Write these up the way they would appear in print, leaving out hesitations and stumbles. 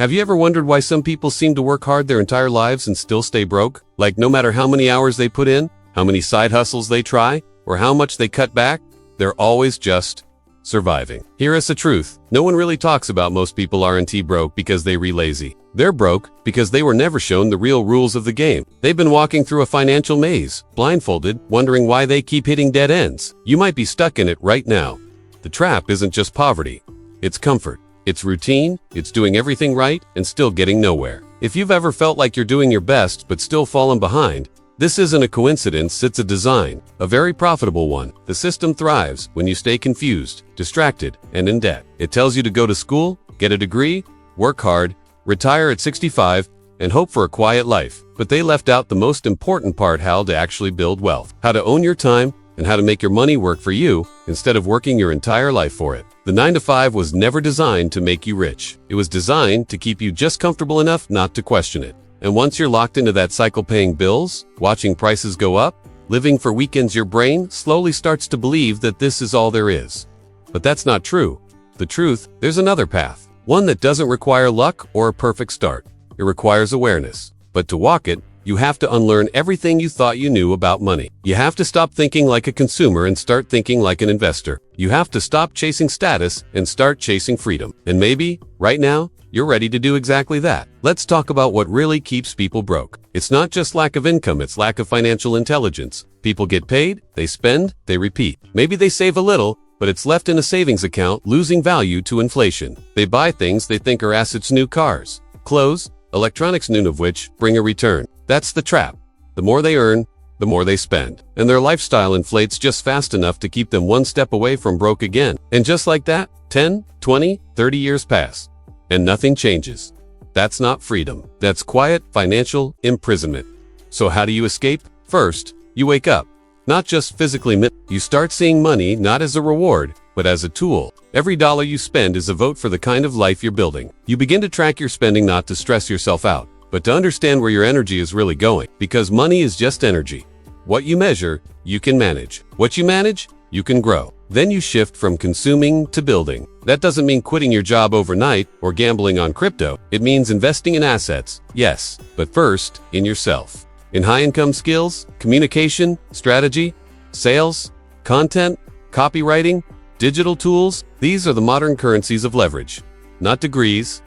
Have you ever wondered why some people seem to work hard their entire lives and still stay broke? Like no matter how many hours they put in, how many side hustles they try, or how much they cut back, they're always just surviving. Hear us the truth. No one really talks about most people aren't broke because they re lazy. They're broke because they were never shown the real rules of the game. They've been walking through a financial maze, blindfolded, wondering why they keep hitting dead ends. You might be stuck in it right now. The trap isn't just poverty. It's comfort. It's routine. It's doing everything right and still getting nowhere. If you've ever felt like you're doing your best but still fallen behind, this isn't a coincidence, it's a design, a very profitable one. The system thrives when you stay confused, distracted, and in debt. It tells you to go to school, get a degree, work hard, retire at 65, and hope for a quiet life. But they left out the most important part: how to actually build wealth, how to own your time, and how to make your money work for you instead of working your entire life for it. The 9-to-5 was never designed to make you rich. It was designed to keep you just comfortable enough not to question it. And once you're locked into that cycle, paying bills, watching prices go up, living for weekends, your brain slowly starts to believe that this is all there is. But that's not true. The truth, there's another path. One that doesn't require luck or a perfect start. It requires awareness. But to walk it, you have to unlearn everything you thought you knew about money. You have to stop thinking like a consumer and start thinking like an investor. You have to stop chasing status and start chasing freedom. And maybe, right now, you're ready to do exactly that. Let's talk about what really keeps people broke. It's not just lack of income, it's lack of financial intelligence. People get paid, they spend, they repeat. Maybe they save a little, but it's left in a savings account, losing value to inflation. They buy things they think are assets: new cars, clothes, electronics, none of which bring a return. That's the trap. The more they earn, the more they spend. And their lifestyle inflates just fast enough to keep them one step away from broke again. And just like that, 10, 20, 30 years pass. And nothing changes. That's not freedom. That's quiet financial imprisonment. So how do you escape? First, you wake up. Not just physically, you start seeing money not as a reward, but as a tool. Every dollar you spend is a vote for the kind of life you're building. You begin to track your spending not to stress yourself out, but to understand where your energy is really going. Because money is just energy. What you measure, you can manage. What you manage, you can grow. Then you shift from consuming to building. That doesn't mean quitting your job overnight or gambling on crypto. It means investing in assets, yes, but first, in yourself. In high-income skills, communication, strategy, sales, content, copywriting, digital tools. These are the modern currencies of leverage. Not degrees,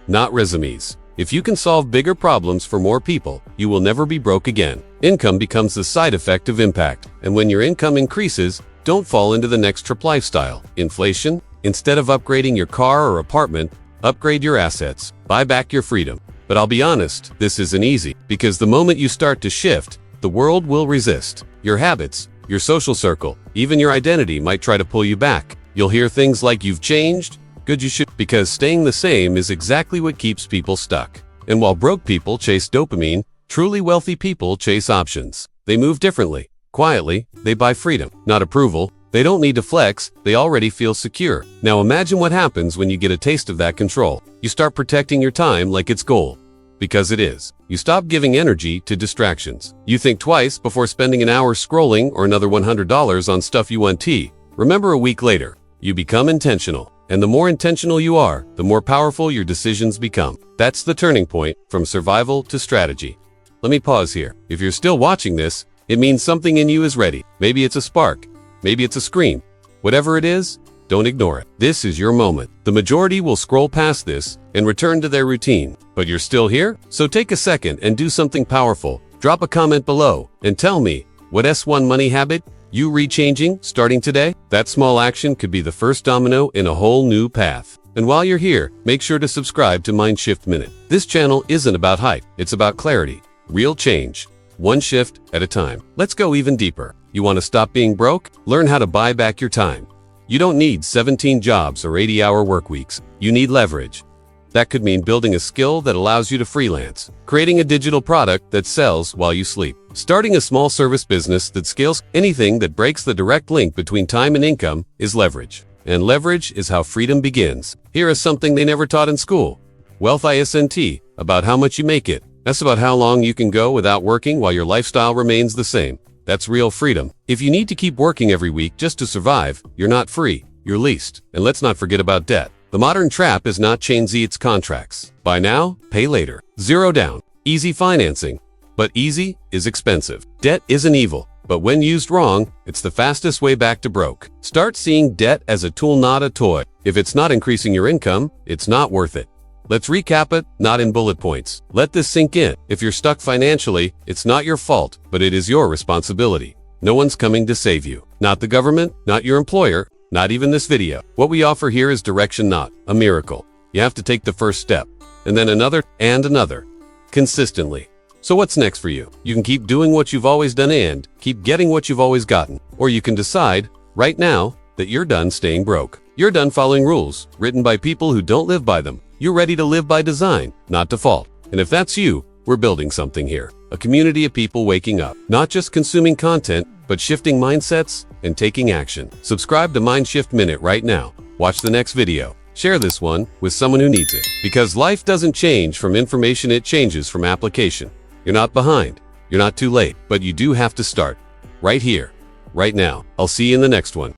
not resumes. If you can solve bigger problems for more people, you will never be broke again. Income becomes the side effect of impact. And when your income increases, don't fall into the next trip: lifestyle inflation. Instead of upgrading your car or apartment, upgrade your assets. Buy back your freedom. But I'll be honest, this isn't easy, because the moment you start to shift, the world will resist. Your habits, your social circle, even your identity might try to pull you back. You'll hear things like "you've changed," "good, you should," because staying the same is exactly what keeps people stuck. And while broke people chase dopamine, truly wealthy people chase options. They move differently. Quietly, they buy freedom, not approval. They don't need to flex, they already feel secure. Now imagine what happens when you get a taste of that control. You start protecting your time like it's gold. Because it is. You stop giving energy to distractions. You think twice before spending an hour scrolling or another $100 on stuff you want. Remember, a week later, you become intentional. And the more intentional you are, the more powerful your decisions become. That's the turning point from survival to strategy. Let me pause here. If you're still watching this, it means something in you is ready. Maybe it's a spark. Maybe it's a scream. Whatever it is, don't ignore it. This is your moment. The majority will scroll past this and return to their routine. But you're still here? So take a second and do something powerful. Drop a comment below and tell me, what S1 money habit you rechanging starting today? That small action could be the first domino in a whole new path. And while you're here, make sure to subscribe to Mindshift Minute. This channel isn't about hype. It's about clarity. Real change. One shift at a time. Let's go even deeper. You want to stop being broke? Learn how to buy back your time. You don't need 17 jobs or 80-hour work weeks. You need leverage. That could mean building a skill that allows you to freelance, creating a digital product that sells while you sleep, starting a small service business that scales. Anything that breaks the direct link between time and income is leverage. And leverage is how freedom begins. Here is something they never taught in school. Wealth isn't about how much you make it. That's about how long you can go without working while your lifestyle remains the same. That's real freedom. If you need to keep working every week just to survive, you're not free, you're leased. And let's not forget about debt. The modern trap is not chain Z, it's contracts. Buy now, pay later. Zero down. Easy financing. But easy is expensive. Debt isn't evil, but when used wrong, it's the fastest way back to broke. Start seeing debt as a tool, not a toy. If it's not increasing your income, it's not worth it. Let's recap it, not in bullet points. Let this sink in. If you're stuck financially, it's not your fault, but it is your responsibility. No one's coming to save you. Not the government, not your employer, not even this video. What we offer here is direction, not a miracle. You have to take the first step, and then another, and another, consistently. So what's next for you? You can keep doing what you've always done and keep getting what you've always gotten. Or you can decide, right now, that you're done staying broke. You're done following rules, written by people who don't live by them. You're ready to live by design, not default. And if that's you, we're building something here. A community of people waking up, not just consuming content, but shifting mindsets and taking action. Subscribe to Mindshift Minute right now. Watch the next video. Share this one with someone who needs it. Because life doesn't change from information, it changes from application. You're not behind. You're not too late. But you do have to start. Right here. Right now. I'll see you in the next one.